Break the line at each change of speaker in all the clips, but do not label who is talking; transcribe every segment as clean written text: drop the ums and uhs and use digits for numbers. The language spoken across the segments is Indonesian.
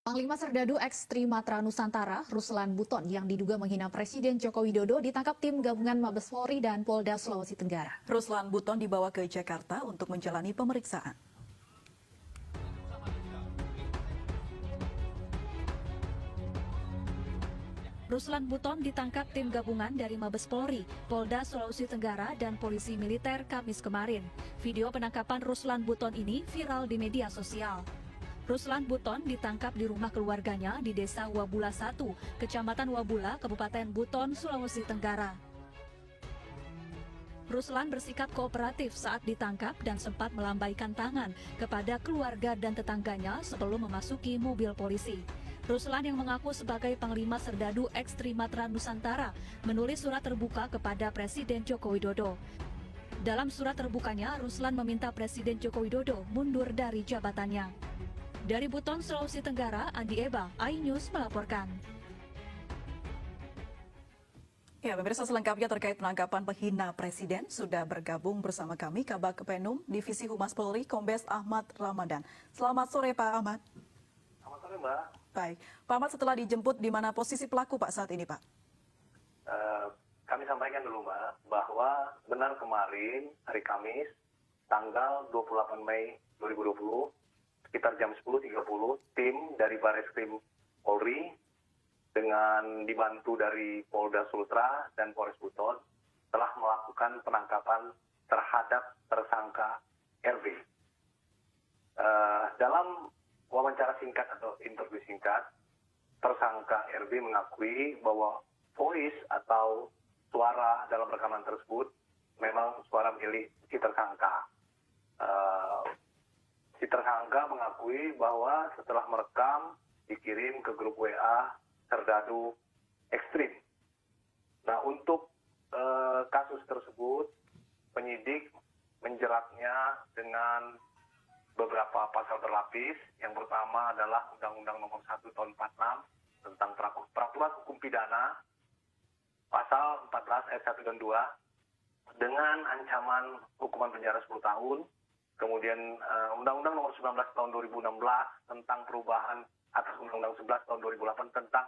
Panglima Serdadu Eks Trimatra Nusantara, Ruslan Buton, yang diduga menghina Presiden Joko Widodo ditangkap tim gabungan Mabes Polri dan Polda Sulawesi Tenggara.
Ruslan Buton dibawa ke Jakarta untuk menjalani pemeriksaan. Ruslan Buton ditangkap tim gabungan dari Mabes Polri, Polda Sulawesi Tenggara, dan Polisi Militer Kamis kemarin. Video penangkapan Ruslan Buton ini viral di media sosial. Ruslan Buton ditangkap di rumah keluarganya di Desa Wabula 1, Kecamatan Wabula, Kabupaten Buton, Sulawesi Tenggara. Ruslan bersikap kooperatif saat ditangkap dan sempat melambaikan tangan kepada keluarga dan tetangganya sebelum memasuki mobil polisi. Ruslan yang mengaku sebagai Panglima Serdadu Eks Trimatra Nusantara menulis surat terbuka kepada Presiden Joko Widodo. Dalam surat terbukanya, Ruslan meminta Presiden Joko Widodo mundur dari jabatannya. Dari Buton, Sulawesi Tenggara, Andi Eba, iNews melaporkan. Ya, pemirsa, selengkapnya terkait penangkapan penghina Presiden sudah bergabung bersama kami Kabag Penum Divisi Humas Polri, Kombes Ahmad Ramadan. Selamat sore, Pak Ahmad.
Selamat sore, Mbak.
Baik, Pak Ahmad, setelah dijemput, di mana posisi pelaku Pak saat ini, Pak?
Kami sampaikan dulu, Mbak, bahwa benar kemarin hari Kamis, tanggal 28 Mei 2020, sekitar jam 10.30, tim dari Bareskrim Polri dengan dibantu dari Polda Sultra dan Polres Buton telah melakukan penangkapan terhadap tersangka RB. Dalam wawancara singkat atau interview singkat, tersangka RB mengakui bahwa voice atau suara dalam rekaman tersebut memang suara milik si tersangka. Si tersangka mengakui bahwa setelah merekam dikirim ke grup WA Serdadu Ekstrim. Nah, untuk kasus tersebut penyidik menjeratnya dengan beberapa pasal berlapis. Yang pertama adalah Undang-Undang Nomor 1 Tahun 46 tentang peraturan hukum pidana, pasal 14 ayat 1 dan 2 dengan ancaman hukuman penjara 10 tahun. Kemudian Undang-Undang Nomor 19 Tahun 2016 tentang perubahan atas Undang-Undang 11 Tahun 2008 tentang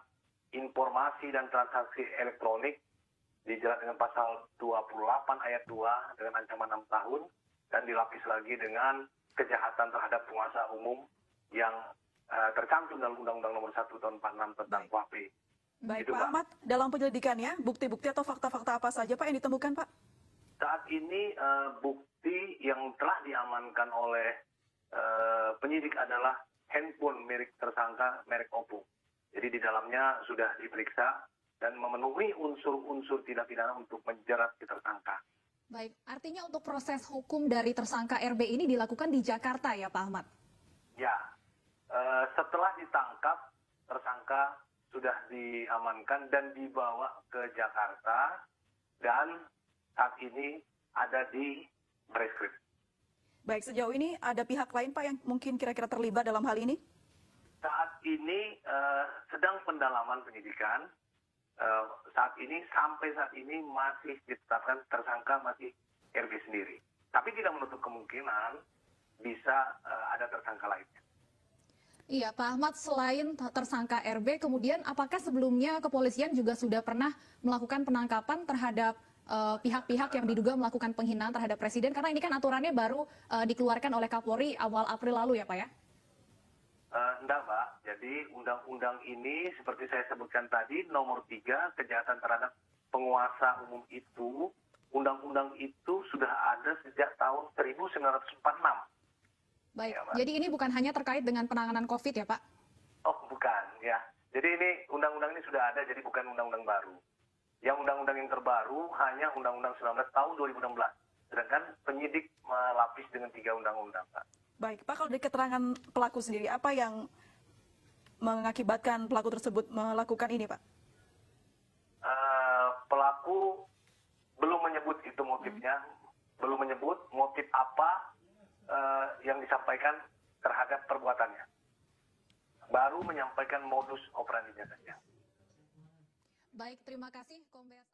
informasi dan transaksi elektronik dijerat dengan pasal 28 ayat 2 dengan ancaman 6 tahun dan dilapis lagi dengan kejahatan terhadap penguasa umum yang tercantum dalam Undang-Undang Nomor 1 Tahun 46 tentang KUHP.
Baik,
Itu,
Pak Ahmad, dalam penyelidikannya, bukti-bukti atau fakta-fakta apa saja, Pak, yang ditemukan, Pak?
Saat ini bukti yang telah diamankan oleh penyidik adalah handphone milik tersangka merek Oppo. Jadi di dalamnya sudah diperiksa dan memenuhi unsur-unsur tindak pidana untuk menjerat si tersangka.
Baik, artinya untuk proses hukum dari tersangka RB ini dilakukan di Jakarta ya, Pak Ahmad?
Ya, setelah ditangkap, tersangka sudah diamankan dan dibawa ke Jakarta dan saat ini ada di Bareskrim.
Baik, sejauh ini ada pihak lain, Pak, yang mungkin kira-kira terlibat dalam hal ini?
Saat ini sedang pendalaman penyidikan. Sampai saat ini masih ditetapkan tersangka masih RB sendiri. Tapi tidak menutup kemungkinan bisa ada tersangka lainnya.
Iya, Pak Ahmad, selain tersangka RB, kemudian apakah sebelumnya kepolisian juga sudah pernah melakukan penangkapan terhadap pihak-pihak yang diduga melakukan penghinaan terhadap Presiden? Karena ini kan aturannya baru dikeluarkan oleh Kapolri awal April lalu ya, Pak ya?
Enggak, Mbak. Jadi undang-undang ini seperti saya sebutkan tadi, nomor 3, kejahatan terhadap penguasa umum itu, undang-undang itu sudah ada sejak tahun 1946.
Baik,
Ya,
jadi ini bukan hanya terkait dengan penanganan COVID ya, Pak?
Oh, bukan, ya. Jadi ini undang-undang ini sudah ada, jadi bukan undang-undang baru. Yang undang-undang yang terbaru hanya Undang-Undang 19 tahun 2016. Sedangkan penyidik melapis dengan 3 undang-undang, Pak.
Baik, Pak, kalau dari keterangan pelaku sendiri, apa yang mengakibatkan pelaku tersebut melakukan ini, Pak?
Pelaku belum menyebut itu motifnya, belum menyebut motif apa yang disampaikan terhadap perbuatannya. Baru menyampaikan modus operandinya saja.
Baik, terima kasih, Kombes.